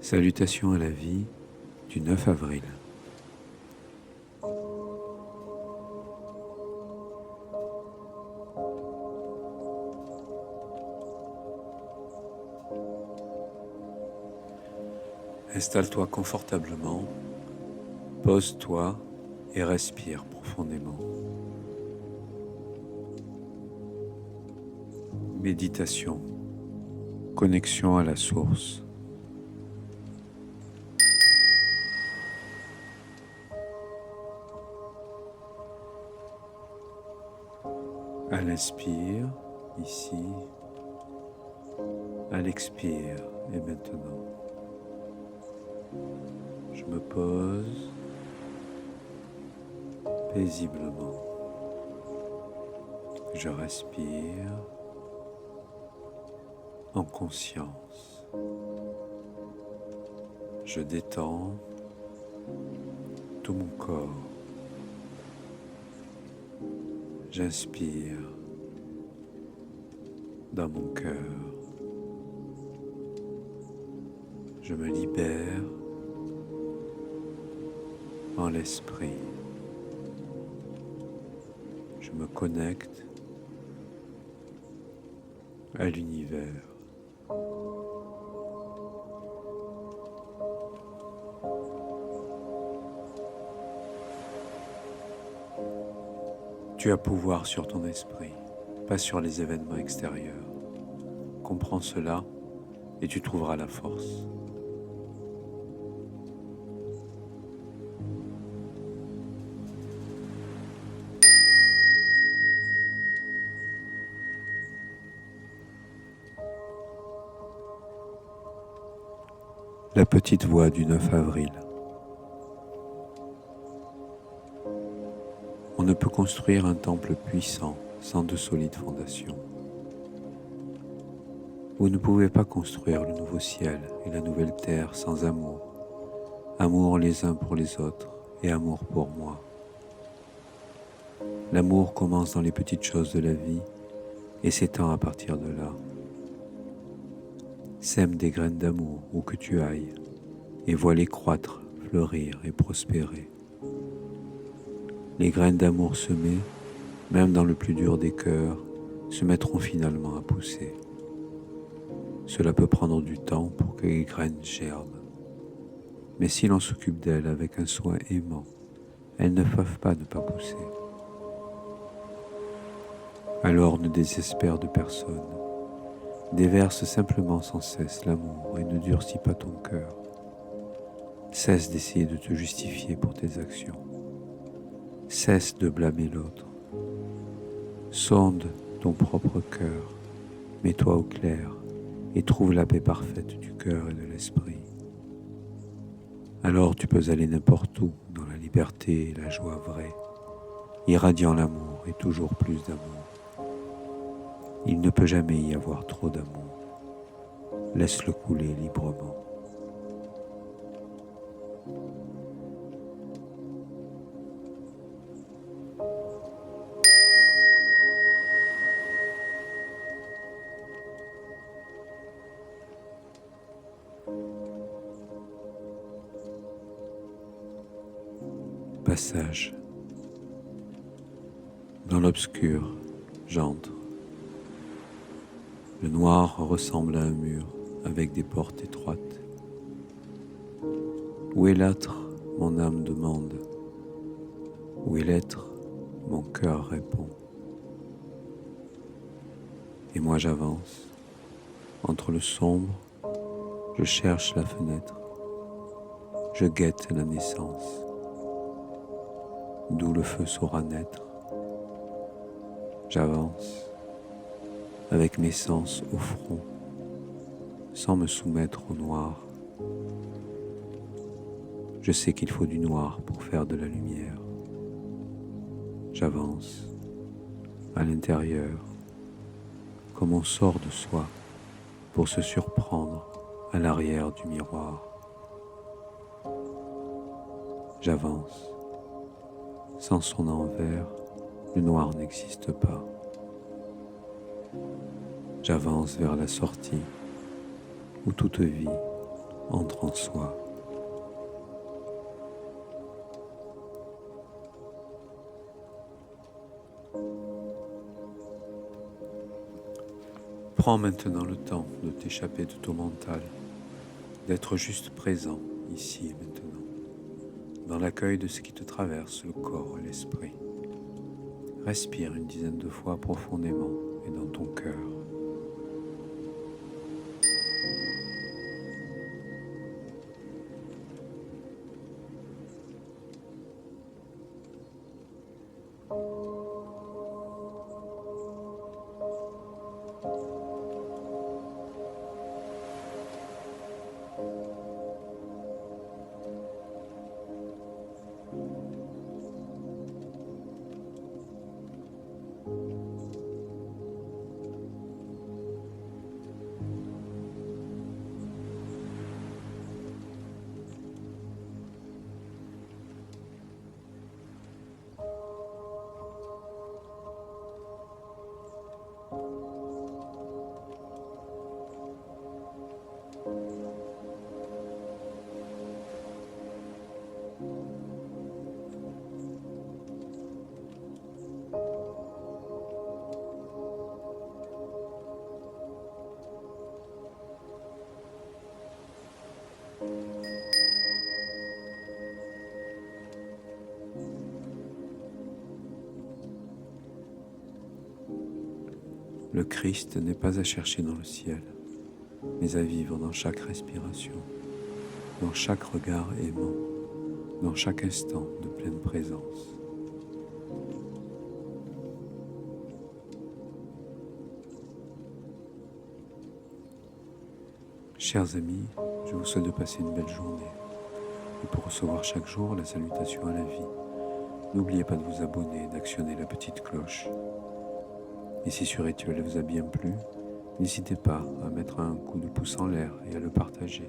Salutations à la vie du 9 avril. Installe-toi confortablement, pose-toi et respire profondément. Méditation, connexion à la source. À l'inspire, ici. À l'expire, et maintenant. Je me pose paisiblement. Je respire en conscience. Je détends tout mon corps. J'inspire dans mon cœur. Je me libère en l'esprit. Je me connecte à l'univers. Tu as pouvoir sur ton esprit, pas sur les événements extérieurs. Comprends cela et tu trouveras la force. La petite voix du 9 avril. On ne peut construire un temple puissant sans de solides fondations. Vous ne pouvez pas construire le nouveau ciel et la nouvelle terre sans amour. Amour les uns pour les autres et amour pour moi. L'amour commence dans les petites choses de la vie et s'étend à partir de là. Sème des graines d'amour où que tu ailles et vois-les croître, fleurir et prospérer. Les graines d'amour semées, même dans le plus dur des cœurs, se mettront finalement à pousser. Cela peut prendre du temps pour que les graines germent. Mais si l'on s'occupe d'elles avec un soin aimant, elles ne peuvent pas ne pas pousser. Alors ne désespère de personne. Déverse simplement sans cesse l'amour et ne durcis pas ton cœur. Cesse d'essayer de te justifier pour tes actions. Cesse de blâmer l'autre. Sonde ton propre cœur, mets-toi au clair et trouve la paix parfaite du cœur et de l'esprit. Alors tu peux aller n'importe où dans la liberté et la joie vraie, irradiant l'amour et toujours plus d'amour. Il ne peut jamais y avoir trop d'amour. Laisse-le couler librement. Passage. Dans l'obscur, j'entre. Le noir ressemble à un mur avec des portes étroites. Où est l'âtre, mon âme demande. Où est l'être, mon cœur répond. Et moi j'avance. Entre le sombre, je cherche la fenêtre. Je guette la naissance. D'où le feu saura naître. J'avance, avec mes sens au front, sans me soumettre au noir. Je sais qu'il faut du noir pour faire de la lumière. J'avance, à l'intérieur, comme on sort de soi pour se surprendre à l'arrière du miroir. J'avance. Sans son envers, le noir n'existe pas. J'avance vers la sortie où toute vie entre en soi. Prends maintenant le temps de t'échapper de ton mental, d'être juste présent, ici et maintenant, dans l'accueil de ce qui te traverse le corps et l'esprit. Respire une dizaine de fois profondément et dans ton cœur. Le Christ n'est pas à chercher dans le ciel, mais à vivre dans chaque respiration, dans chaque regard aimant, dans chaque instant de pleine présence. Chers amis, je vous souhaite de passer une belle journée. Et pour recevoir chaque jour la salutation à la vie, n'oubliez pas de vous abonner et d'actionner la petite cloche. Et si ce rituel vous a bien plu, n'hésitez pas à mettre un coup de pouce en l'air et à le partager.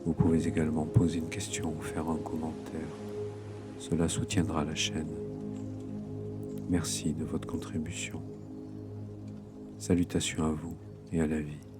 Vous pouvez également poser une question ou faire un commentaire. Cela soutiendra la chaîne. Merci de votre contribution. Salutations à vous et à la vie.